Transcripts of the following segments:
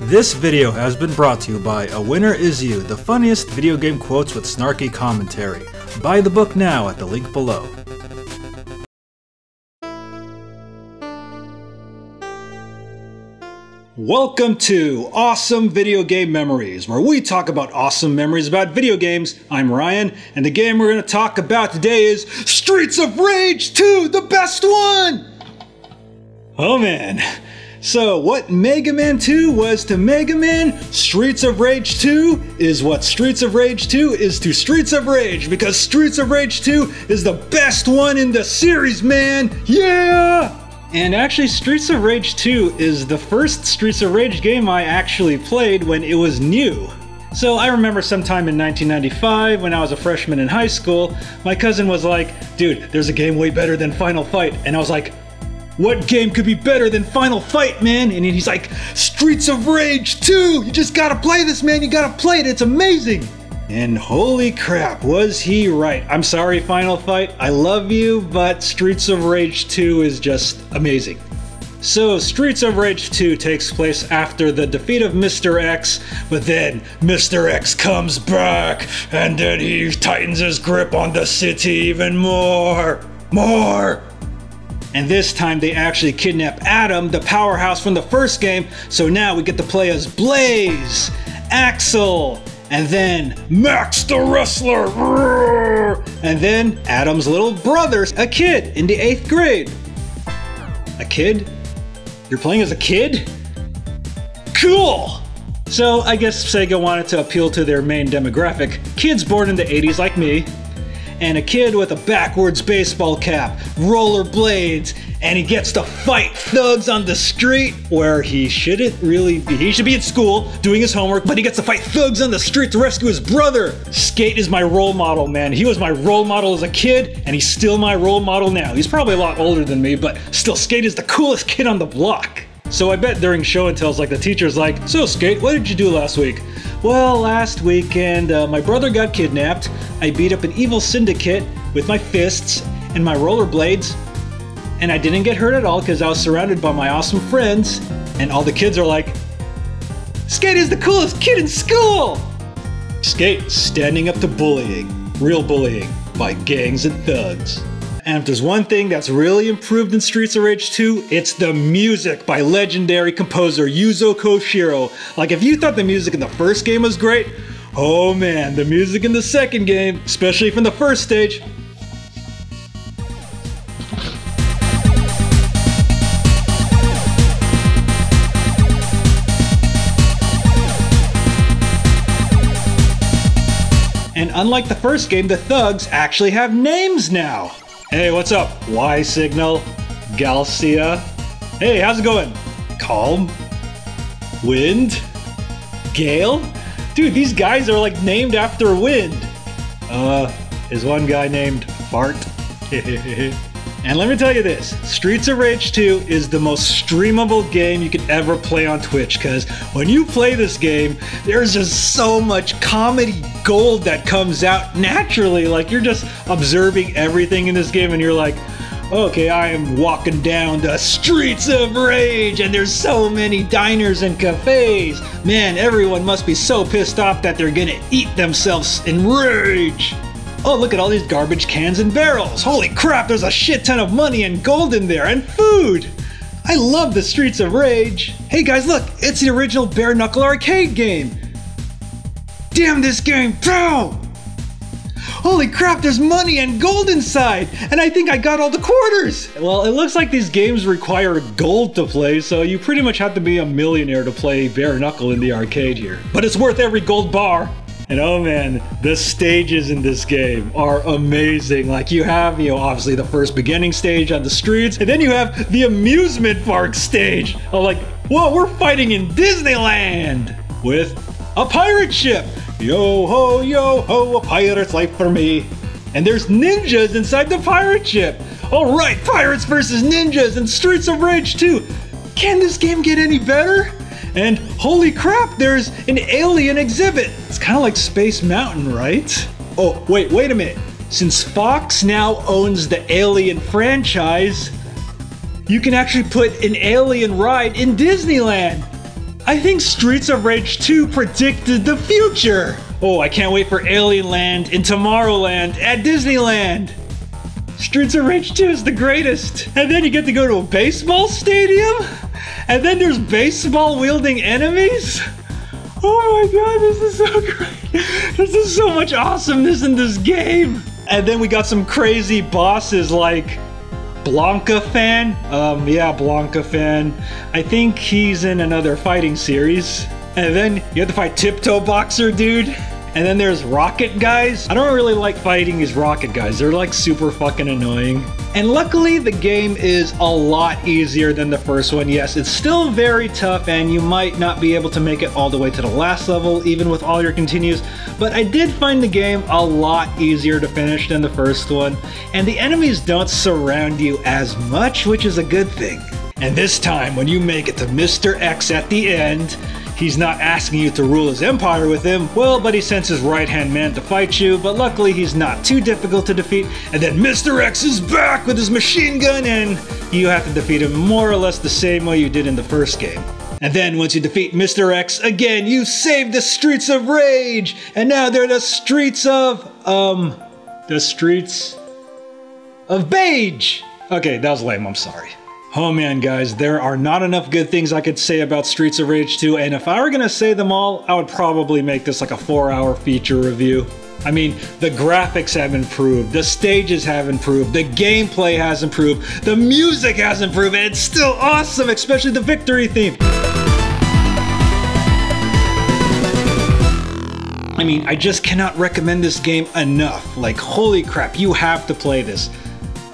This video has been brought to you by A Winner Is You, the funniest video game quotes with snarky commentary. Buy the book now at the link below. Welcome to Awesome Video Game Memories, where we talk about awesome memories about video games. I'm Ryan, and the game we're going to talk about today is Streets of Rage 2, the best one! Oh man. So what Mega Man 2 was to Mega Man, Streets of Rage 2 is what Streets of Rage 2 is to Streets of Rage, because Streets of Rage 2 is the best one in the series, man! Yeah! And actually, Streets of Rage 2 is the first Streets of Rage game I actually played when it was new. So I remember sometime in 1995, when I was a freshman in high school, my cousin was like, dude, there's a game way better than Final Fight. And I was like, what game could be better than Final Fight, man? And he's like, Streets of Rage 2! You just gotta play this, man! You gotta play it, it's amazing! And holy crap, was he right. I'm sorry, Final Fight, I love you, but Streets of Rage 2 is just amazing. So, Streets of Rage 2 takes place after the defeat of Mr. X, but then Mr. X comes back, and then he tightens his grip on the city even more! And this time they actually kidnap Adam, the powerhouse from the first game, so now we get to play as Blaze, Axel, and then Max the Wrestler, and then Adam's little brother, a kid in the 8th grade. A kid? You're playing as a kid? Cool! So I guess Sega wanted to appeal to their main demographic, kids born in the 80s like me, and a kid with a backwards baseball cap, rollerblades, and he gets to fight thugs on the street where he shouldn't really be. He should be at school doing his homework, but he gets to fight thugs on the street to rescue his brother. Skate is my role model, man. He was my role model as a kid, and he's still my role model now. He's probably a lot older than me, but still, Skate is the coolest kid on the block. So I bet during show and tells, like, the teacher's like, so Skate, what did you do last week? Well, last weekend, my brother got kidnapped. I beat up an evil syndicate with my fists and my rollerblades, and I didn't get hurt at all because I was surrounded by my awesome friends, and all the kids are like, Skate is the coolest kid in school! Skate standing up to bullying, real bullying, by gangs and thugs. And if there's one thing that's really improved in Streets of Rage 2, it's the music by legendary composer Yuzo Koshiro. Like, if you thought the music in the first game was great, oh man, the music in the second game, especially from the first stage. And unlike the first game, the thugs actually have names now. Hey, what's up? Y Signal, Galcia. Hey, how's it going? Calm, Wind, Gale. Dude, these guys are like named after wind. Is one guy named Fart? And let me tell you this, Streets of Rage 2 is the most streamable game you could ever play on Twitch, because when you play this game, there's just so much comedy gold that comes out naturally. Like, you're just observing everything in this game and you're like, okay, I am walking down the streets of rage and there's so many diners and cafes. Man, everyone must be so pissed off that they're gonna eat themselves in rage. Oh, look at all these garbage cans and barrels. Holy crap, there's a shit ton of money and gold in there, and food. I love the Streets of Rage. Hey guys, look, it's the original bare knuckle arcade game. Damn this game, bro! Holy crap, there's money and gold inside, and I think I got all the quarters. Well, it looks like these games require gold to play, so you pretty much have to be a millionaire to play bare knuckle in the arcade here. But it's worth every gold bar. And oh man, the stages in this game are amazing. Like, you have, obviously the first beginning stage on the streets, and then you have the amusement park stage. I'm like, whoa, we're fighting in Disneyland with a pirate ship. Yo ho, a pirate's life for me. And there's ninjas inside the pirate ship. All right, pirates versus ninjas in Streets of Rage 2. Can this game get any better? And holy crap, there's an alien exhibit. It's kind of like Space Mountain, right? Oh, wait a minute. Since Fox now owns the Alien franchise, you can actually put an alien ride in Disneyland. I think Streets of Rage 2 predicted the future. Oh, I can't wait for Alien Land in Tomorrowland at Disneyland. Streets of Rage 2 is the greatest. And then you get to go to a baseball stadium? And then there's baseball wielding enemies? Oh my god, this is so great. This is so much awesomeness in this game. And then we got some crazy bosses like Blanca Fan. Yeah, Blanca Fan. I think he's in another fighting series. And then you have to fight Tiptoe Boxer Dude. And then there's Rocket Guys. I don't really like fighting these Rocket Guys. They're like super fucking annoying. And luckily the game is a lot easier than the first one. Yes, it's still very tough and you might not be able to make it all the way to the last level even with all your continues. But I did find the game a lot easier to finish than the first one. And the enemies don't surround you as much, which is a good thing. And this time when you make it to Mr. X at the end, he's not asking you to rule his empire with him, well, but he sends his right-hand man to fight you, but luckily he's not too difficult to defeat, and then Mr. X is back with his machine gun, and you have to defeat him more or less the same way you did in the first game. And then once you defeat Mr. X, again, you save the Streets of Rage, and now they're the Streets of Beige! Okay, that was lame, I'm sorry. Oh man, guys, there are not enough good things I could say about Streets of Rage 2, and if I were gonna say them all, I would probably make this like a 4-hour feature review. I mean, the graphics have improved, the stages have improved, the gameplay has improved, the music has improved, and it's still awesome, especially the victory theme. I mean, I just cannot recommend this game enough. Like, holy crap, you have to play this.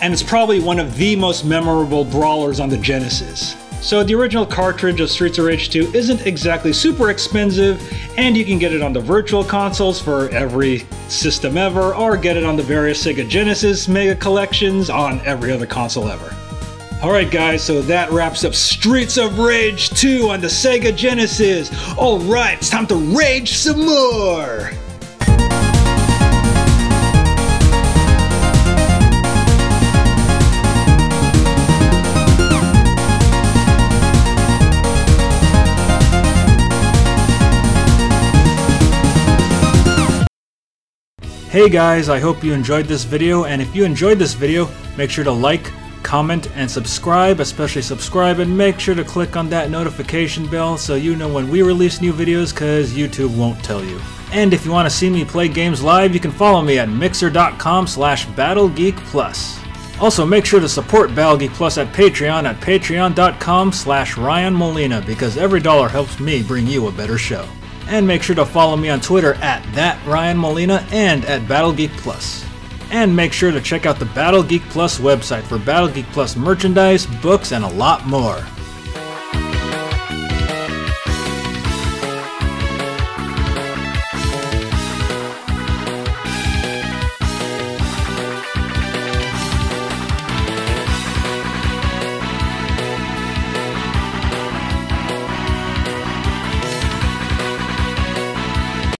And it's probably one of the most memorable brawlers on the Genesis. So the original cartridge of Streets of Rage 2 isn't exactly super expensive, and you can get it on the virtual consoles for every system ever, or get it on the various Sega Genesis mega collections on every other console ever. Alright guys, so that wraps up Streets of Rage 2 on the Sega Genesis. Alright, it's time to rage some more! Hey guys, I hope you enjoyed this video, and if you enjoyed this video, make sure to like, comment, and subscribe, especially subscribe, and make sure to click on that notification bell so you know when we release new videos, cause YouTube won't tell you. And if you want to see me play games live, you can follow me at mixer.com/BattleGeekPlus. Also, make sure to support BattleGeek Plus at patreon.com/Ryan Molina, because every dollar helps me bring you a better show. And make sure to follow me on Twitter at @RyanMolina and at BattleGeek Plus. And make sure to check out the BattleGeek Plus website for BattleGeek Plus merchandise, books, and a lot more.